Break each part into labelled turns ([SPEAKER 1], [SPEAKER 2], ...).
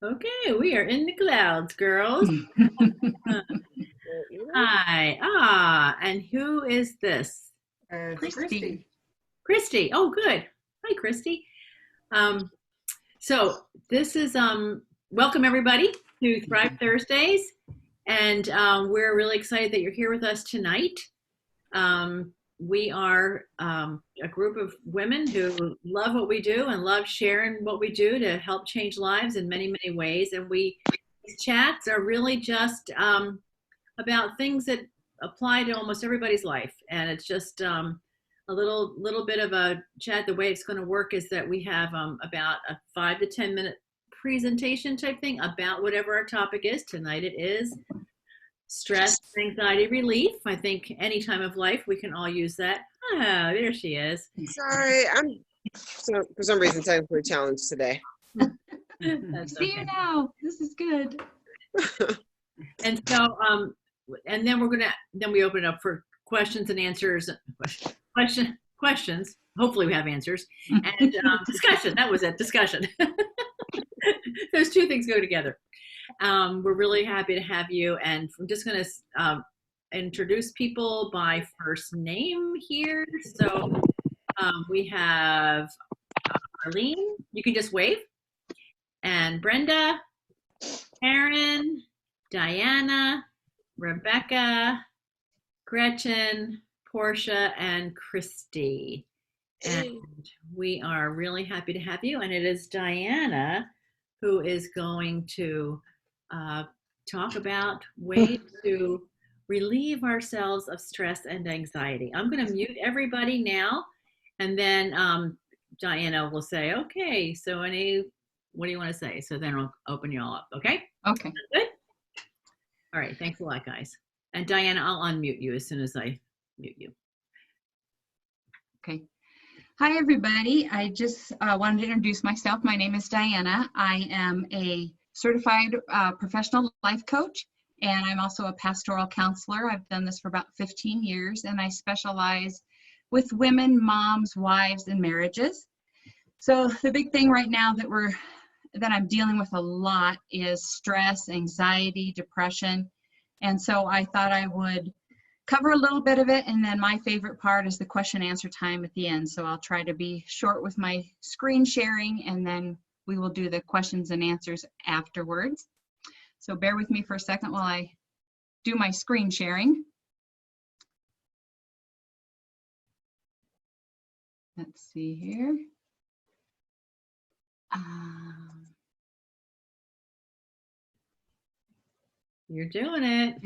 [SPEAKER 1] Okay, we are in the clouds, girls. Hi. And who is this?
[SPEAKER 2] Christy.
[SPEAKER 1] Christy. Oh, good. Hi, Christy. Um, so this is welcome everybody to Thrive Thursdays, and we're really excited that you're here with us tonight. We are a group of women who love what we do and love sharing what we do to help change lives in many, many ways. And these chats are really just about things that apply to almost everybody's life. And it's just a little bit of a chat. The way it's going to work is that we have about a 5 to 10 minute presentation type thing about whatever our topic is. Tonight it is stress, anxiety relief. I think any time of life we can all use that. Ah, there she is.
[SPEAKER 3] Sorry, for some reason technically challenged today.
[SPEAKER 2] See you now. This is good.
[SPEAKER 1] And so, and then we open it up for questions and answers. Questions. Hopefully we have answers and discussion. That was it. Discussion. Those two things go together. We're really happy to have you, and I'm just going to introduce people by first name here. So we have Arlene. You can just wave. And Brenda, Karen, Diana, Rebecca, Gretchen, Portia, and Christy. And we are really happy to have you. And it is Diana who is going to talk about ways to relieve ourselves of stress and anxiety. I'm going to mute everybody now, and then Diana will say, okay, so what do you want to say? So then I'll open you all up, okay?
[SPEAKER 2] Okay.
[SPEAKER 1] Good? All right, thanks a lot, guys. And Diana, I'll unmute you as soon as I mute you.
[SPEAKER 2] Okay. Hi, everybody. I just wanted to introduce myself. My name is Diana. I am a certified professional life coach, and I'm also a pastoral counselor. I've done this for about 15 years, and I specialize with women, moms, wives, and marriages. So the big thing right now that I'm dealing with a lot is stress, anxiety, depression. And so I thought I would cover a little bit of it, and then my favorite part is the question answer time at the end. So I'll try to be short with my screen sharing, and then we will do the questions and answers afterwards. So bear with me for a second while I do my screen sharing. Let's see here.
[SPEAKER 1] You're doing it.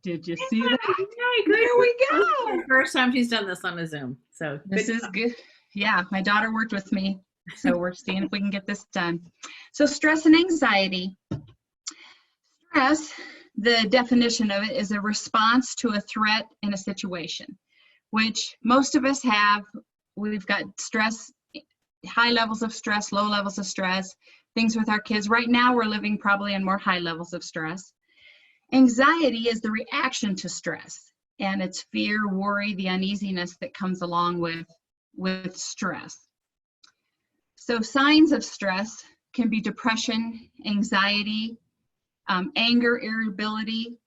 [SPEAKER 2] Did you see that?
[SPEAKER 1] Okay, good.
[SPEAKER 2] There we go.
[SPEAKER 1] The first time she's done this on a Zoom. So
[SPEAKER 2] this is good. Yeah, my daughter worked with me. So we're seeing if we can get this done. So stress and anxiety. Stress, the definition of it is a response to a threat in a situation, which most of us have. We've got stress, high levels of stress, low levels of stress, things with our kids. Right now, we're living probably in more high levels of stress. Anxiety is the reaction to stress, and it's fear, worry, the uneasiness that comes along with stress. So signs of stress can be depression, anxiety, anger, irritability,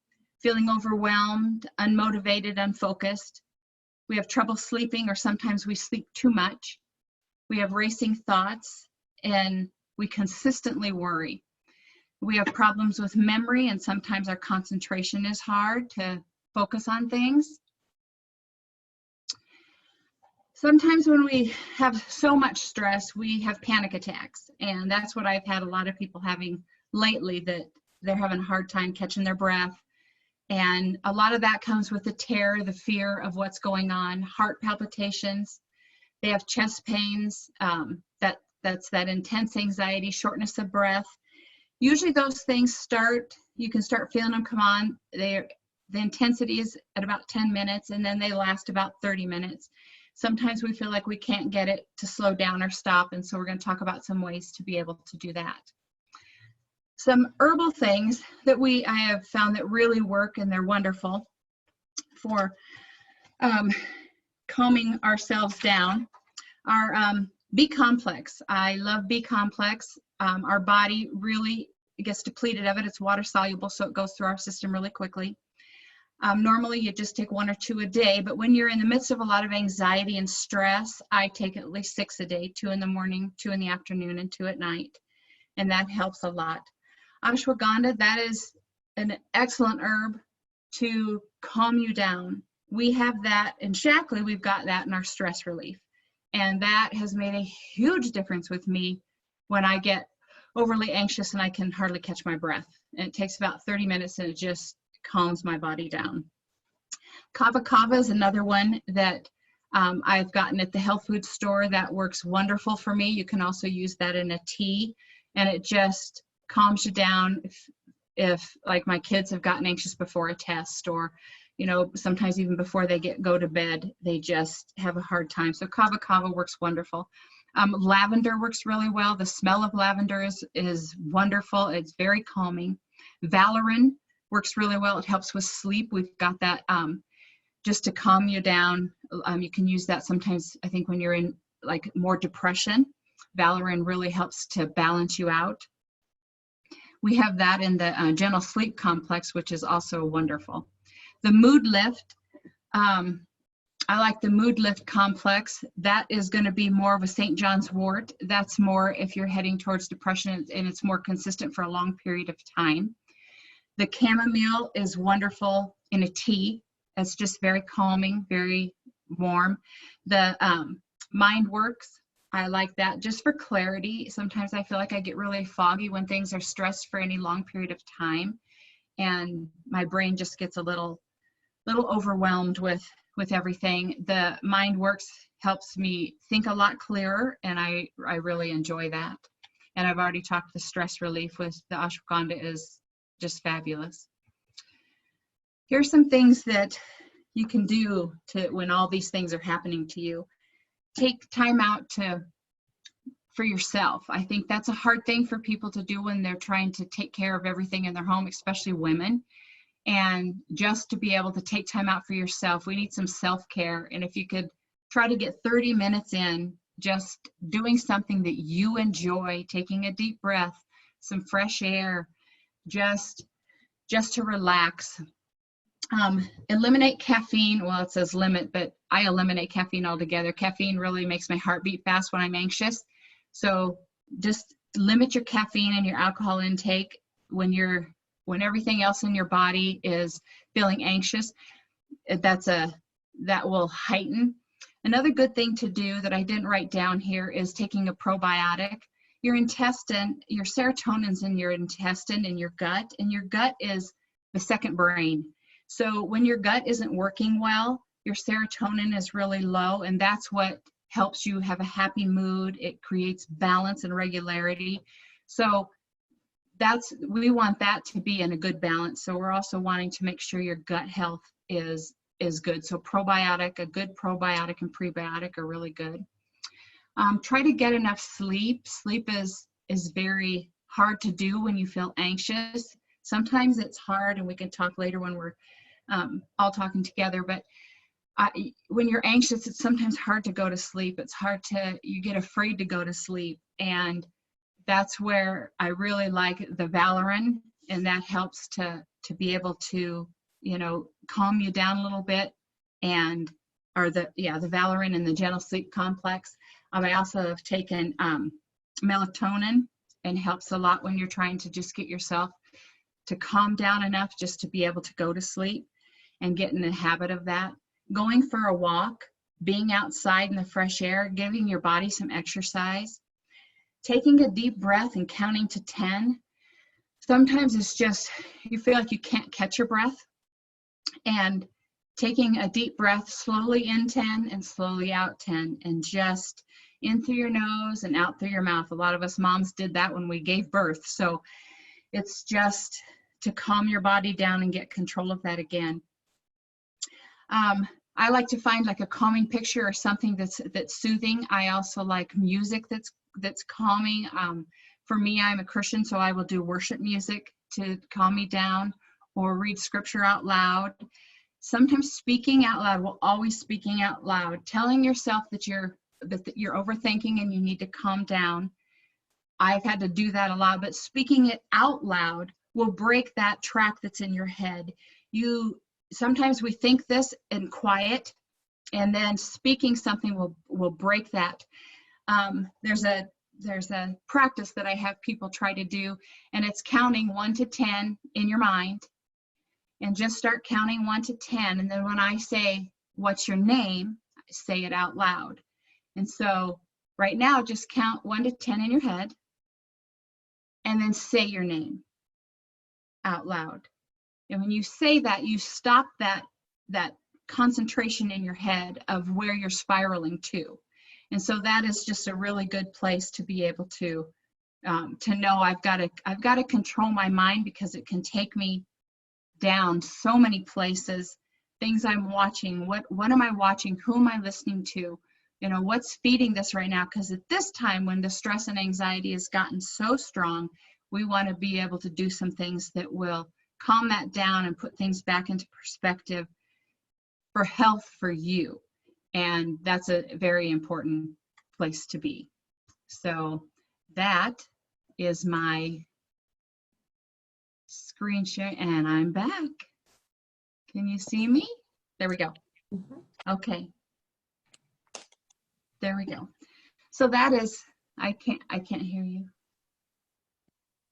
[SPEAKER 2] feeling overwhelmed, unmotivated, unfocused. We have trouble sleeping, or sometimes we sleep too much. We have racing thoughts, and we consistently worry. We have problems with memory, and sometimes our concentration is hard to focus on things. Sometimes when we have so much stress, we have panic attacks, and that's what I've had a lot of people having lately, that they're having a hard time catching their breath. And a lot of that comes with the terror, the fear of what's going on, heart palpitations. They have chest pains, that's that intense anxiety, shortness of breath. Usually those things you can start feeling them come on. The intensity is at about 10 minutes, and then they last about 30 minutes. Sometimes we feel like we can't get it to slow down or stop, and so we're going to talk about some ways to be able to do that. Some herbal things that I have found that really work, and they're wonderful for calming ourselves down, are B-complex. I love B-complex. Our body really it gets depleted of it. It's water soluble, so it goes through our system really quickly. Normally you just take 1 or 2 a day, but when you're in the midst of a lot of anxiety and stress, I take at least 6 a day, 2 in the morning, 2 in the afternoon, and 2 at night. And that helps a lot. Ashwagandha, that is an excellent herb to calm you down. We have that in Shackley, we've got that in our stress relief. And that has made a huge difference with me when I get overly anxious and I can hardly catch my breath. And it takes about 30 minutes and it just calms my body down. Kava Kava is another one that I've gotten at the health food store that works wonderful for me. You can also use that in a tea, and it just calms you down if like my kids have gotten anxious before a test, or sometimes even before they go to bed, they just have a hard time. So Kava Kava works wonderful. Lavender works really well. The smell of lavender is wonderful. It's very calming. Valerian works really well. It helps with sleep. We've got that just to calm you down. You can use that sometimes, I think, when you're in like more depression. Valerian really helps to balance you out. We have that in the Gentle Sleep Complex, which is also wonderful. The Mood Lift, I like the Mood Lift Complex. That is going to be more of a St. John's wort. That's more if you're heading towards depression, and it's more consistent for a long period of time. The chamomile is wonderful in a tea. It's just very calming, very warm. The Mind Works, I like that just for clarity. Sometimes I feel like I get really foggy when things are stressed for any long period of time, and my brain just gets a little overwhelmed with everything. The Mind Works helps me think a lot clearer, and I really enjoy that. And I've already talked the stress relief with the ashwagandha is just fabulous. Here's some things that you can do when all these things are happening to you. Take time out for yourself. I think that's a hard thing for people to do when they're trying to take care of everything in their home, especially women. And just to be able to take time out for yourself, we need some self-care. And if you could try to get 30 minutes in, just doing something that you enjoy, taking a deep breath, some fresh air, just to relax. Eliminate caffeine. Well, it says limit, but I eliminate caffeine altogether. Caffeine really makes my heart beat fast when I'm anxious. So just limit your caffeine and your alcohol intake when everything else in your body is feeling anxious. That will heighten. Another good thing to do that I didn't write down here is taking a probiotic. Your intestine, your serotonin's in your intestine and your gut is the second brain. So when your gut isn't working well, your serotonin is really low, and that's what helps you have a happy mood. It creates balance and regularity. So we want that to be in a good balance. So we're also wanting to make sure your gut health is good. So a good probiotic and prebiotic are really good. Try to get enough sleep. Sleep is very hard to do when you feel anxious. Sometimes it's hard, and we can talk later when we're all talking together, but when you're anxious, it's sometimes hard to go to sleep. You get afraid to go to sleep. And that's where I really like the Valerian, and that helps to be able to, calm you down a little bit. The Valerian and the Gentle Sleep Complex. I also have taken melatonin, and helps a lot when you're trying to just get yourself to calm down enough just to be able to go to sleep and get in the habit of that. Going for a walk, being outside in the fresh air, giving your body some exercise, taking a deep breath and counting to 10. Sometimes it's just, you feel like you can't catch your breath, and taking a deep breath, slowly in 10 and slowly out 10, and just in through your nose and out through your mouth. A lot of us moms did that when we gave birth. So it's just to calm your body down and get control of that again. I like to find like a calming picture or something that's soothing. I also like music that's calming. For me, I'm a Christian, so I will do worship music to calm me down, or read scripture out loud. Sometimes speaking out loud, always speaking out loud, telling yourself that you're overthinking and you need to calm down. I've had to do that a lot, but speaking it out loud will break that track that's in your head. Sometimes we think this in quiet, and then speaking something will break that. There's a practice that I have people try to do, and it's counting 1 to 10 in your mind, and just start counting 1 to 10. And then when I say, "What's your name?" say it out loud. And so right now, just count 1 to 10 in your head, and then say your name out loud. And when you say that, you stop that concentration in your head of where you're spiraling to. And so that is just a really good place to be able to know I've got to control my mind, because it can take me down so many places. Things I'm watching, what am I watching? Who am I listening to? What's feeding this right now? Because at this time, when the stress and anxiety has gotten so strong, we want to be able to do some things that will calm that down and put things back into perspective for health for you. And that's a very important place to be. So that is my screen share, and I'm back. Can you see me? There we go. Okay. There we go. So that is, I can't hear you.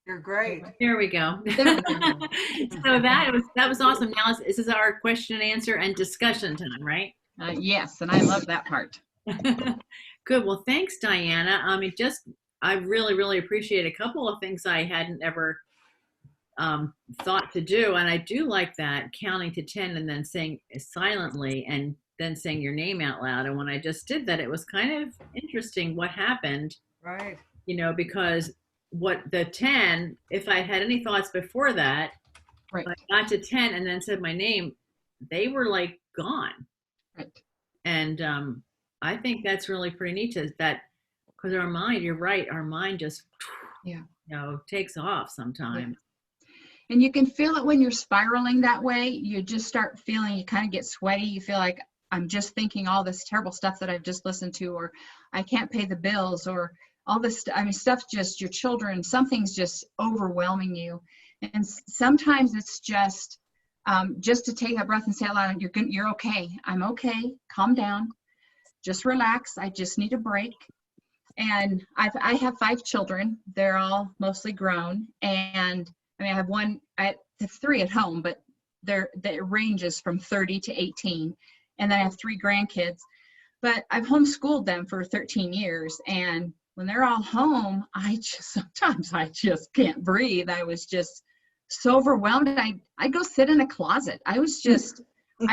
[SPEAKER 4] You're great.
[SPEAKER 1] There we go.
[SPEAKER 2] There we go.
[SPEAKER 1] So that was awesome. Now this is our question and answer and discussion time, right?
[SPEAKER 2] Yes, and I love that part.
[SPEAKER 1] Good. Well, thanks, Diana. I really, really appreciate a couple of things I hadn't ever thought to do. And I do like that, counting to 10 and then saying silently and then saying your name out loud. And when I just did that, it was kind of interesting what happened.
[SPEAKER 4] Right.
[SPEAKER 1] Because what the 10, if I had any thoughts before that,
[SPEAKER 2] Right.
[SPEAKER 1] I got to 10 and then said my name, they were like gone.
[SPEAKER 2] Right.
[SPEAKER 1] And I think that's really pretty neat, because our mind, you're right, our mind just takes off sometimes.
[SPEAKER 2] Yeah. And you can feel it when you're spiraling that way. You just start feeling, you kind of get sweaty. You feel like, I'm just thinking all this terrible stuff that I've just listened to, or I can't pay the bills, or all this, stuff, just your children, something's just overwhelming you. And sometimes it's just to take a breath and say out loud, you're okay. I'm okay. Calm down. Just relax. I just need a break. And I have 5 children. They're all mostly grown. And I have I have 3 at home, but the ranges from 30 to 18. And then I have 3 grandkids. But I've homeschooled them for 13 years. And when they're all home, sometimes I just can't breathe. I was just so overwhelmed. I go sit in a closet. I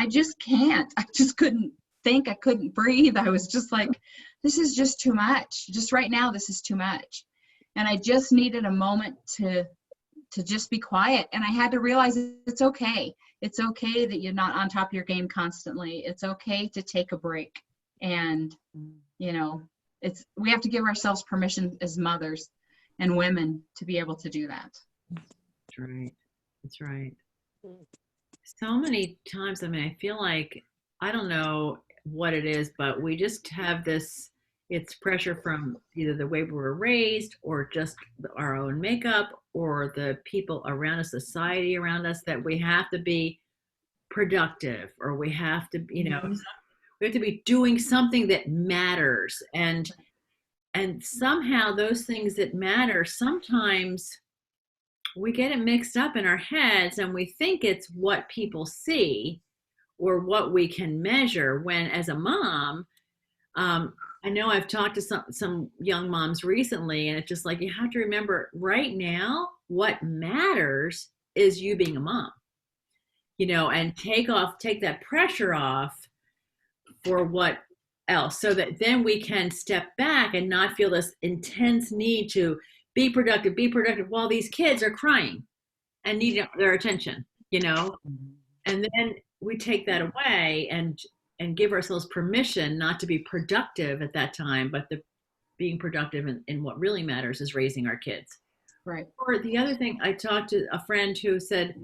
[SPEAKER 2] just can't. I just couldn't think. I couldn't breathe. I was just like, this is just too much. Just right now, this is too much. And I just needed a moment to just be quiet. And I had to realize it's okay. It's okay that you're not on top of your game constantly. It's okay to take a break. And, we have to give ourselves permission as mothers and women to be able to do that.
[SPEAKER 1] That's right. That's right. So many times, I feel like, I don't know what it is, but we just have it's pressure from either the way we were raised or just our own makeup or the people around us, society around us, that we have to be productive, or we have to, we have to be doing something that matters. And somehow those things that matter, sometimes we get it mixed up in our heads and we think it's what people see or what we can measure, when as a mom, I know I've talked to some young moms recently, and it's just like, you have to remember right now, what matters is you being a mom, and take that pressure off for what else, so that then we can step back and not feel this intense need to be productive while these kids are crying and need their attention, and then we take that away and give ourselves permission not to be productive at that time, but being productive in what really matters is raising our kids.
[SPEAKER 2] Right.
[SPEAKER 1] Or the other thing, I talked to a friend who said,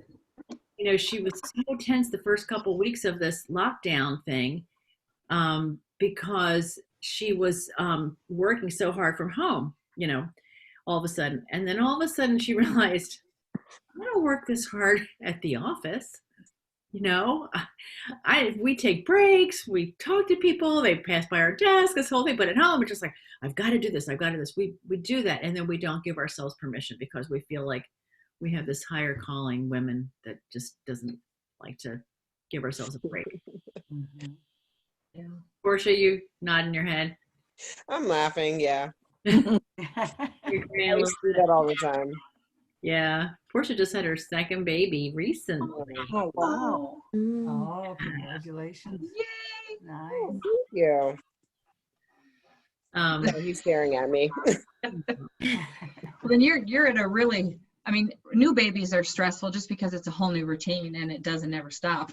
[SPEAKER 1] she was so tense the first couple of weeks of this lockdown thing, because she was working so hard from home, all of a sudden. And then all of a sudden she realized, I don't work this hard at the office. You know, we take breaks, we talk to people, they pass by our desk, this whole thing. But at home, it's just like, I've got to do this, I've got to do this. We do that, and then we don't give ourselves permission because we feel like we have this higher calling, women, that just doesn't like to give ourselves a break.
[SPEAKER 4] Mhm.
[SPEAKER 2] Yeah.
[SPEAKER 1] Portia, you nodding your head.
[SPEAKER 3] I'm laughing. Yeah.
[SPEAKER 1] You're
[SPEAKER 3] I
[SPEAKER 1] agreeing a
[SPEAKER 3] used
[SPEAKER 1] little
[SPEAKER 3] to do
[SPEAKER 1] bit.
[SPEAKER 3] that all the time.
[SPEAKER 1] Yeah, Portia just had her second baby recently.
[SPEAKER 3] Oh, wow.
[SPEAKER 4] Oh, congratulations.
[SPEAKER 2] Yay!
[SPEAKER 4] Nice.
[SPEAKER 3] Thank you. No, he's staring at me.
[SPEAKER 2] Well, then you're at a really, I mean, new babies are stressful just because it's a whole new routine and it doesn't ever stop.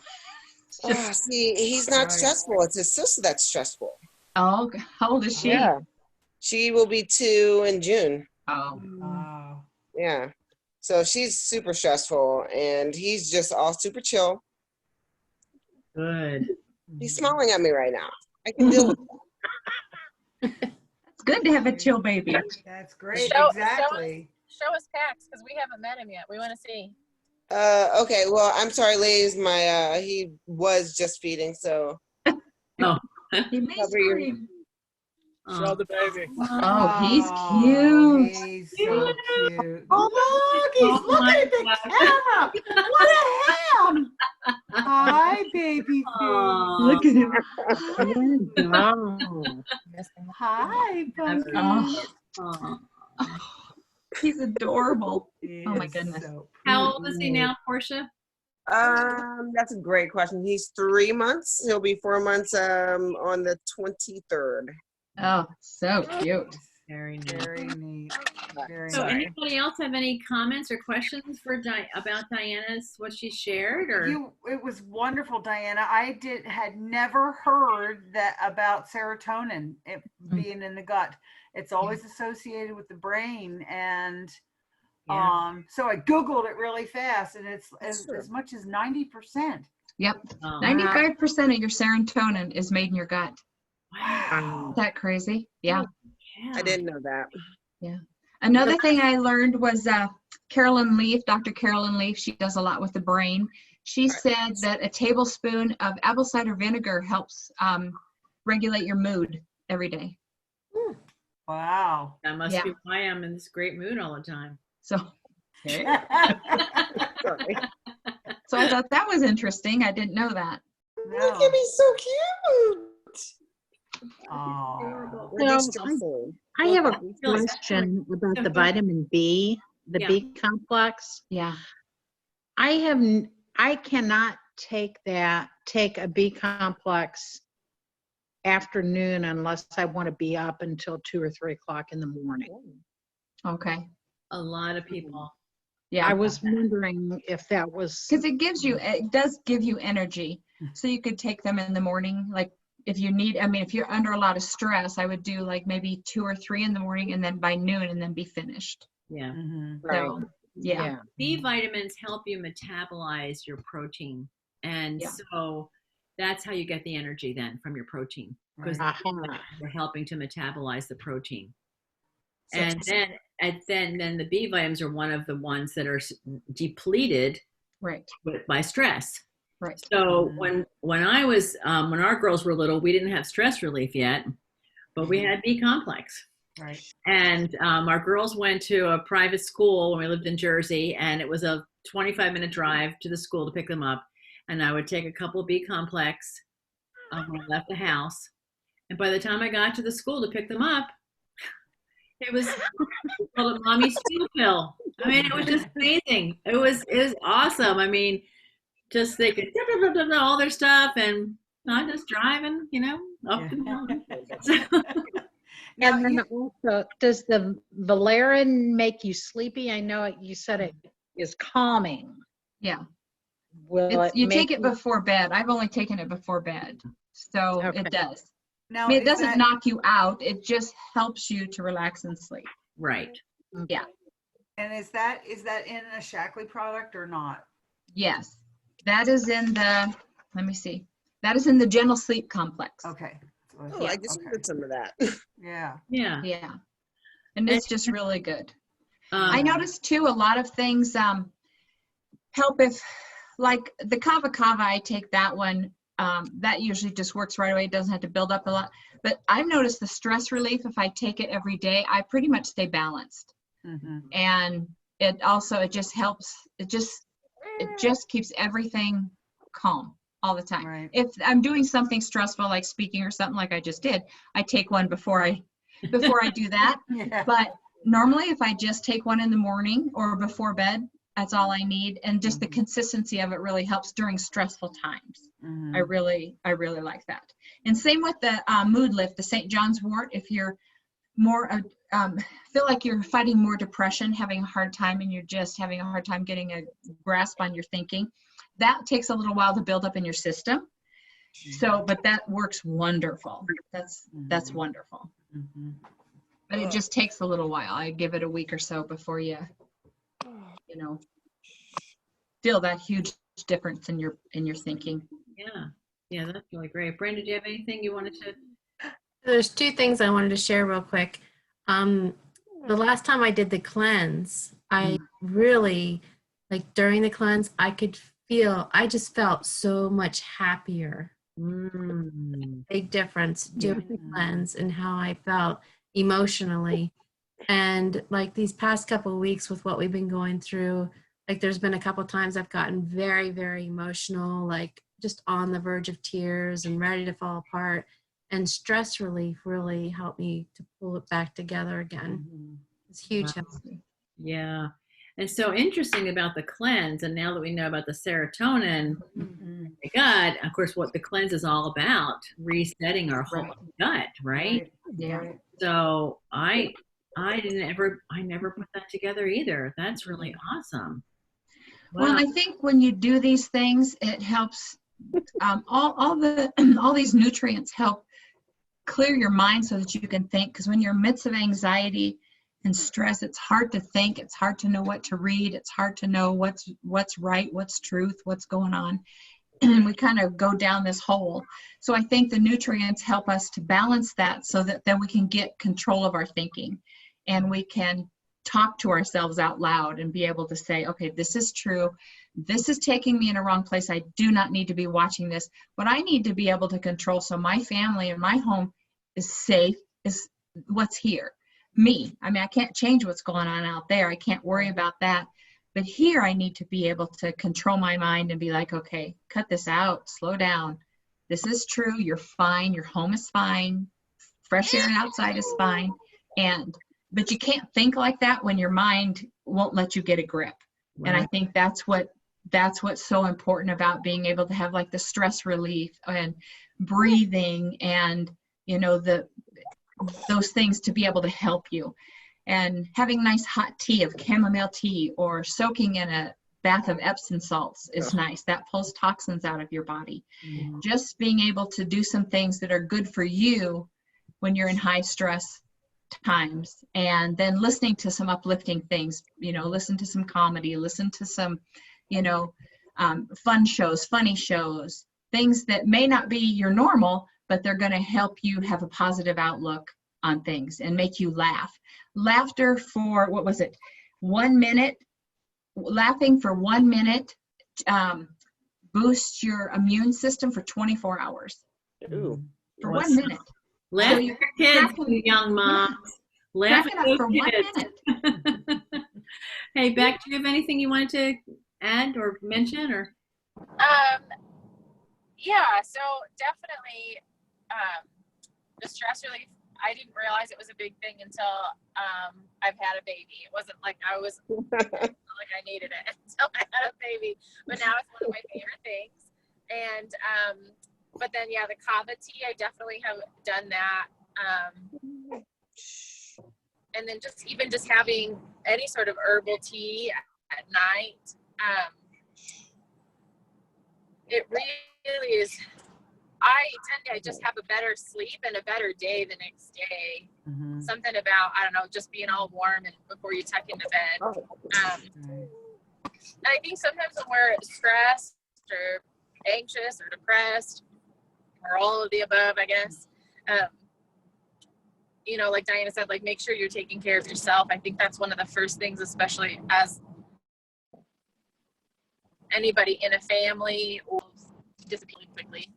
[SPEAKER 2] It's just,
[SPEAKER 3] See, he's not
[SPEAKER 4] Right.
[SPEAKER 3] stressful. It's his sister that's stressful.
[SPEAKER 2] oh, how old is she?
[SPEAKER 3] Yeah. She will be 2 in June.
[SPEAKER 2] Oh,
[SPEAKER 4] Wow.
[SPEAKER 3] Yeah. So she's super stressful, and he's just all super chill.
[SPEAKER 1] Good.
[SPEAKER 3] He's smiling at me right now. I can deal with
[SPEAKER 2] it's good to have a chill baby.
[SPEAKER 4] That's great.
[SPEAKER 5] Show-
[SPEAKER 4] Exactly.
[SPEAKER 5] Show us Pax because we haven't met him yet. We want to see.
[SPEAKER 3] Okay, well, I'm sorry, ladies. My he was just feeding, so
[SPEAKER 2] He may
[SPEAKER 3] Cover your-
[SPEAKER 2] scream.
[SPEAKER 6] Show the baby.
[SPEAKER 2] Oh, he's
[SPEAKER 4] Oh,
[SPEAKER 2] cute.
[SPEAKER 4] He's so cute.
[SPEAKER 1] Oh,
[SPEAKER 4] Look, he's looking at the camera. What a ham. Hi, baby
[SPEAKER 1] Aw.
[SPEAKER 4] face.
[SPEAKER 2] Look at him.
[SPEAKER 4] Hi, pumpkin.
[SPEAKER 2] Oh,
[SPEAKER 1] Aw.
[SPEAKER 2] he's adorable.
[SPEAKER 4] He
[SPEAKER 2] Oh my
[SPEAKER 4] is
[SPEAKER 2] goodness.
[SPEAKER 4] so
[SPEAKER 1] How old is he now, Portia?
[SPEAKER 3] that's a great question. He's 3 months. He'll be 4 months on the 23rd.
[SPEAKER 2] Oh, so cute.
[SPEAKER 1] Very nice.
[SPEAKER 4] very neat. Very
[SPEAKER 1] So,
[SPEAKER 4] nice.
[SPEAKER 1] anybody else have any comments or questions for about Diana's, what she shared, or?
[SPEAKER 4] It was wonderful, Diana. I had never heard that about serotonin being in the gut. It's always associated with the brain, and
[SPEAKER 1] Yeah.
[SPEAKER 4] so I Googled it really fast, and it's
[SPEAKER 3] That's true.
[SPEAKER 4] as much as 90%.
[SPEAKER 2] Yep.
[SPEAKER 1] Oh,
[SPEAKER 2] 95% of your serotonin is made in your gut.
[SPEAKER 1] wow.
[SPEAKER 2] Is that crazy? Yeah.
[SPEAKER 1] Yeah.
[SPEAKER 3] I didn't know that.
[SPEAKER 2] Another thing I learned was Carolyn Leaf, Dr. Carolyn Leaf, she does a lot with the brain. She said that a tablespoon of apple cider vinegar helps regulate your mood every day.
[SPEAKER 4] Wow.
[SPEAKER 1] That must
[SPEAKER 2] Yeah.
[SPEAKER 1] be why I'm in this great mood all the time.
[SPEAKER 2] So,
[SPEAKER 3] Sorry.
[SPEAKER 2] so I thought that was interesting. I didn't know that.
[SPEAKER 3] Look at me, so cute.
[SPEAKER 4] Oh.
[SPEAKER 3] Reduce
[SPEAKER 7] So,
[SPEAKER 3] stressful.
[SPEAKER 7] I have a
[SPEAKER 1] Really?
[SPEAKER 7] question about the
[SPEAKER 1] Okay.
[SPEAKER 7] vitamin B, the
[SPEAKER 1] Yeah.
[SPEAKER 7] B complex.
[SPEAKER 2] Yeah.
[SPEAKER 7] I cannot take a B complex afternoon unless I want to be up until 2 or 3 o'clock in the morning.
[SPEAKER 2] Okay.
[SPEAKER 1] A lot of people.
[SPEAKER 2] Yeah.
[SPEAKER 7] I was wondering if that was,
[SPEAKER 2] Because it does give you energy. So you could take them in the morning, like if you need, I mean, if you're under a lot of stress, I would do like maybe 2 or 3 in the morning and then by noon and then be finished.
[SPEAKER 1] Yeah.
[SPEAKER 4] Mhm.
[SPEAKER 2] So, yeah.
[SPEAKER 1] B vitamins help you metabolize your protein. And
[SPEAKER 2] Yeah.
[SPEAKER 1] so that's how you get the energy then from your protein, because
[SPEAKER 4] Right.
[SPEAKER 1] they're helping to metabolize the protein.
[SPEAKER 3] So-
[SPEAKER 1] And then the B vitamins are one of the ones that are depleted
[SPEAKER 2] Right.
[SPEAKER 1] by stress.
[SPEAKER 2] Right.
[SPEAKER 1] So
[SPEAKER 4] Mhm.
[SPEAKER 1] when I was when our girls were little, we didn't have stress relief yet, but we had B complex.
[SPEAKER 4] Right.
[SPEAKER 1] And our girls went to a private school when we lived in Jersey, and it was a 25-minute drive to the school to pick them up. And I would take a couple of B complex when I left the house. And by the time I got to the school to pick them up, it was called a mommy steal pill. I mean, it was just amazing. It was awesome. I mean, just they could all their stuff, and not just driving, up and down.
[SPEAKER 4] Now,
[SPEAKER 7] and then also, does the valerian make you sleepy? I know you said it is calming.
[SPEAKER 2] Yeah.
[SPEAKER 7] Will
[SPEAKER 2] You
[SPEAKER 7] make
[SPEAKER 2] take it before bed. I've only taken it before bed. So
[SPEAKER 7] Okay.
[SPEAKER 2] it does.
[SPEAKER 4] now
[SPEAKER 2] I mean, it
[SPEAKER 4] is
[SPEAKER 2] doesn't
[SPEAKER 4] that-
[SPEAKER 2] knock you out. It just helps you to relax and sleep.
[SPEAKER 1] Right.
[SPEAKER 2] Yeah.
[SPEAKER 4] And is that in a Shackley product or not?
[SPEAKER 2] Yes. That is in the, let me see. That is in the Gentle Sleep Complex.
[SPEAKER 4] Okay.
[SPEAKER 3] Oh, I just
[SPEAKER 4] Okay.
[SPEAKER 3] ordered some of that.
[SPEAKER 4] Yeah.
[SPEAKER 1] Yeah.
[SPEAKER 2] Yeah. And it's just really good. I noticed too, a lot of things help if, like the kava kava, I take that one. That usually just works right away. It doesn't have to build up a lot. But I've noticed the stress relief, if I take it every day, I pretty much stay balanced. And it just helps. It just keeps everything calm all the time.
[SPEAKER 4] Right.
[SPEAKER 2] If I'm doing something stressful like speaking or something like I just did, I take one before I do that.
[SPEAKER 4] Yeah.
[SPEAKER 2] But normally if I just take one in the morning or before bed, that's all I need. And just the consistency of it really helps during stressful times. I really like that. And same with the mood lift, the St. John's wort. If you're more feel like you're fighting more depression, having a hard time, and you're just having a hard time getting a grasp on your thinking, that takes a little while to build up in your system. So, but that works wonderful. That's wonderful. But it just takes a little while. I give it a week or so before you feel that huge difference in your thinking.
[SPEAKER 1] Yeah, that's really great. Brenda, do you have anything you wanted to?
[SPEAKER 8] There's two things I wanted to share real quick. The last time I did the cleanse, I really, like during the cleanse, I just felt so much happier. Big difference doing the cleanse and how I felt emotionally. And like these past couple of weeks with what we've been going through, like there's been a couple times I've gotten very, very emotional, like just on the verge of tears and ready to fall apart. And stress relief really helped me to pull it back together again. It's huge help.
[SPEAKER 1] Yeah. And so interesting about the cleanse, and now that we know about the serotonin, my God, of course, what the cleanse is all about, resetting our whole gut, right?
[SPEAKER 2] Yeah.
[SPEAKER 1] So I never put that together either. That's really awesome. Wow.
[SPEAKER 2] Well, I think when you do these things, it helps. All these nutrients help clear your mind so that you can think. Because when you're in the midst of anxiety and stress, it's hard to think. It's hard to know what to read. It's hard to know what's right, what's truth, what's going on. And we kind of go down this hole. So I think the nutrients help us to balance that so that then we can get control of our thinking and we can talk to ourselves out loud and be able to say, okay, this is true. This is taking me in a wrong place. I do not need to be watching this. What I need to be able to control so my family and my home is safe is what's here. Me. I mean, I can't change what's going on out there. I can't worry about that. But here I need to be able to control my mind and be like, okay, cut this out, slow down. This is true. You're fine. Your home is fine. Fresh air outside is fine. But you can't think like that when your mind won't let you get a grip. And I think that's what's so important about being able to have like the stress relief and breathing and, those things to be able to help you. And having nice hot tea of chamomile tea or soaking in a bath of Epsom salts is nice. That pulls toxins out of your body. Just being able to do some things that are good for you when you're in high stress times, and then listening to some uplifting things, listen to some comedy, listen to some, fun shows, funny shows, things that may not be your normal, but they're going to help you have a positive outlook on things and make you laugh. Laughter for, 1 minute, laughing for 1 minute boosts your immune system for 24 hours.
[SPEAKER 3] Ooh.
[SPEAKER 2] For 1 minute.
[SPEAKER 1] Laugh at your kids, you young moms. Laugh
[SPEAKER 2] Crack
[SPEAKER 1] at
[SPEAKER 2] it up for
[SPEAKER 1] those
[SPEAKER 2] 1
[SPEAKER 1] kids.
[SPEAKER 2] minute.
[SPEAKER 1] Hey, Beck, do you have anything you wanted to add or mention? Or
[SPEAKER 5] Yeah, so definitely the stress relief, I didn't realize it was a big thing until I've had a baby. It wasn't like I needed it until I had a baby, but now it's one of my favorite things. And but then the kava tea, I definitely have done that. And then just having any sort of herbal tea at night, it really is. I tend to just have a better sleep and a better day the next day. Something about, I don't know, just being all warm and before you tuck into bed. I think sometimes when we're stressed or anxious or depressed or all of the above, I guess, you know, like Diana said, like make sure you're taking care of yourself. I think that's one of the first things, especially as anybody in a family or disappearing quickly.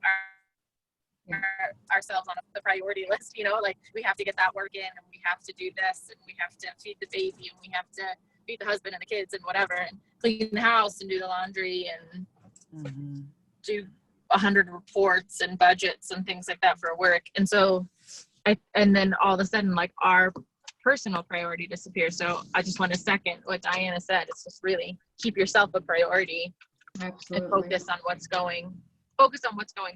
[SPEAKER 5] Ourselves on the priority list, you know, like we have to get that work in, and we have to do this, and we have to feed the baby, and we have to feed the husband and the kids and whatever, and clean the house and do the laundry and do 100 reports and budgets and things like that for work. And so and then all of a sudden, like, our personal priority disappears. So I just want to second what Diana said. It's just really keep yourself a priority.
[SPEAKER 2] Absolutely.
[SPEAKER 5] And focus on what's going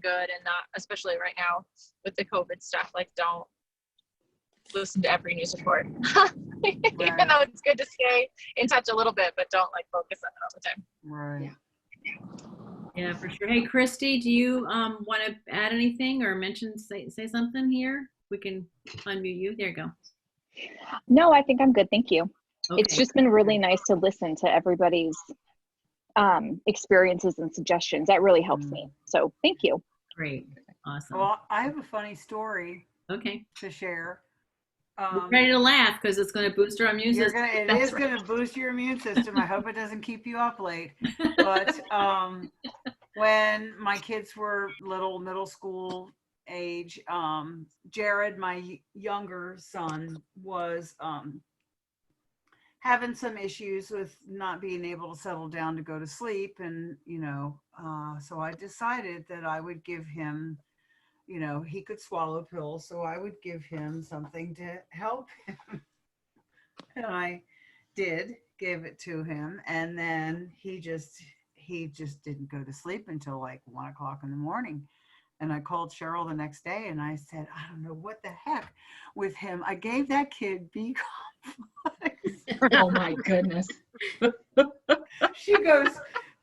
[SPEAKER 5] good, and not, especially right now with the COVID stuff, like don't listen to every news report. Even though it's good to stay in touch a little bit, but don't like focus on it all the time.
[SPEAKER 4] Right.
[SPEAKER 1] Yeah, for sure. Hey, Christy, do you want to add anything or say something here? We can unmute you. There you go.
[SPEAKER 9] No, I think I'm good. Thank you.
[SPEAKER 1] Okay.
[SPEAKER 9] It's just been really nice to listen to everybody's experiences and suggestions. That really helps me. So thank you.
[SPEAKER 1] Great. Awesome.
[SPEAKER 4] Well, I have a funny story
[SPEAKER 1] Okay.
[SPEAKER 4] to share.
[SPEAKER 1] We're ready to laugh because it's going to boost our immune system.
[SPEAKER 4] It is going to boost your immune system. I hope it doesn't keep you up late. But when my kids were middle school age, Jared, my younger son, was having some issues with not being able to settle down to go to sleep. And, you know, so I decided that I would give him, you know, he could swallow pills, so I would give him something to help him. And I did give it to him. And then he just didn't go to sleep until like 1 o'clock in the morning. And I called Cheryl the next day and I said, I don't know what the heck with him. I gave that kid B complex.
[SPEAKER 2] Oh my goodness.
[SPEAKER 4] She goes,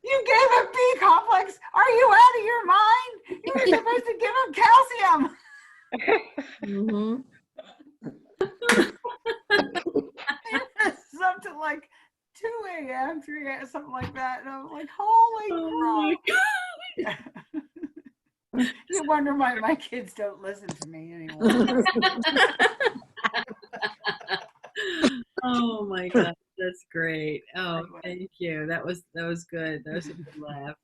[SPEAKER 4] you gave him B complex? Are you out of your mind? You were supposed to give him calcium. Something like 2 a.m., 3 a.m., something like that. And I was like, holy crap. You wonder why my kids don't listen to me anymore.
[SPEAKER 1] Oh my God, that's great. Oh, thank you. That was good. That was a good laugh.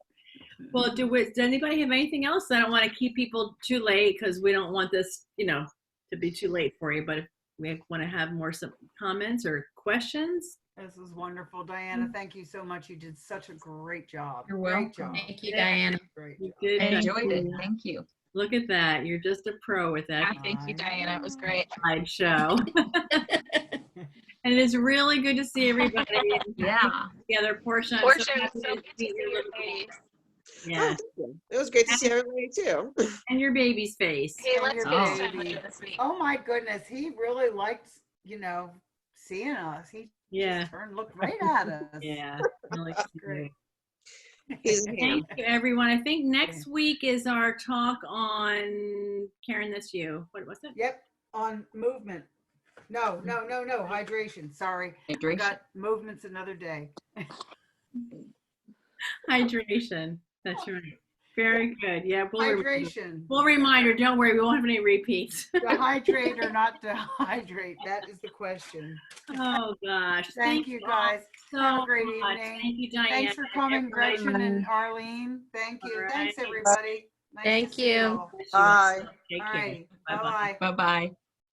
[SPEAKER 1] Well, does anybody have anything else? I don't want to keep people too late because we don't want this, you know, to be too late for you. But if we want to have some comments or questions.
[SPEAKER 4] This was wonderful, Diana. Thank you so much. You did such a great job.
[SPEAKER 2] You're
[SPEAKER 4] Great
[SPEAKER 2] welcome.
[SPEAKER 4] job.
[SPEAKER 8] Thank you, Diana.
[SPEAKER 4] Great
[SPEAKER 1] You
[SPEAKER 4] job.
[SPEAKER 1] did.
[SPEAKER 2] I enjoyed it. Thank you.
[SPEAKER 1] Look at that. You're just a pro with that
[SPEAKER 5] Thank you, Diana. It was great.
[SPEAKER 1] show. And it is really good to see everybody
[SPEAKER 2] Yeah.
[SPEAKER 1] together. Portia, I'm
[SPEAKER 5] Portia,
[SPEAKER 1] so happy
[SPEAKER 5] so
[SPEAKER 1] to
[SPEAKER 5] good to
[SPEAKER 1] see
[SPEAKER 5] see
[SPEAKER 1] your
[SPEAKER 5] your
[SPEAKER 1] little
[SPEAKER 5] face.
[SPEAKER 1] Yeah,
[SPEAKER 3] Oh, thank you. It was great to see everybody too.
[SPEAKER 1] and your baby's face.
[SPEAKER 5] Hey, let's
[SPEAKER 4] your
[SPEAKER 5] FaceTime
[SPEAKER 4] baby.
[SPEAKER 5] with you this week.
[SPEAKER 4] Oh my goodness. He really liked, you know, seeing us. He
[SPEAKER 1] Yeah,
[SPEAKER 4] just turned, looked right at us.
[SPEAKER 1] yeah. Really
[SPEAKER 4] Great.
[SPEAKER 3] He's
[SPEAKER 1] Thank you, everyone. I think next week is our talk on Karen. That's you. What was it?
[SPEAKER 4] Yep, on movement. No, hydration. Sorry. I
[SPEAKER 2] Hydration.
[SPEAKER 4] got movements another day.
[SPEAKER 1] Hydration. That's right. Very good. Yeah,
[SPEAKER 4] Hydration.
[SPEAKER 1] we'll reminder. Don't worry, we won't have any repeats.
[SPEAKER 4] Dehydrate or not dehydrate? That is the question.
[SPEAKER 1] Oh gosh.
[SPEAKER 4] Thank you guys.
[SPEAKER 1] So
[SPEAKER 4] Have a great
[SPEAKER 1] much.
[SPEAKER 4] evening.
[SPEAKER 1] Thank you, Diane.
[SPEAKER 4] Thanks for coming,
[SPEAKER 1] Everybody.
[SPEAKER 4] Gretchen and Arlene. Thank you.
[SPEAKER 1] All right.
[SPEAKER 4] Thanks, everybody. Nice
[SPEAKER 8] Thank
[SPEAKER 4] to see
[SPEAKER 8] you.
[SPEAKER 4] all.
[SPEAKER 1] Bless
[SPEAKER 3] Bye.
[SPEAKER 1] Take
[SPEAKER 4] All
[SPEAKER 1] care.
[SPEAKER 4] right.
[SPEAKER 1] Bye-bye.
[SPEAKER 4] Bye-bye.
[SPEAKER 2] Bye-bye.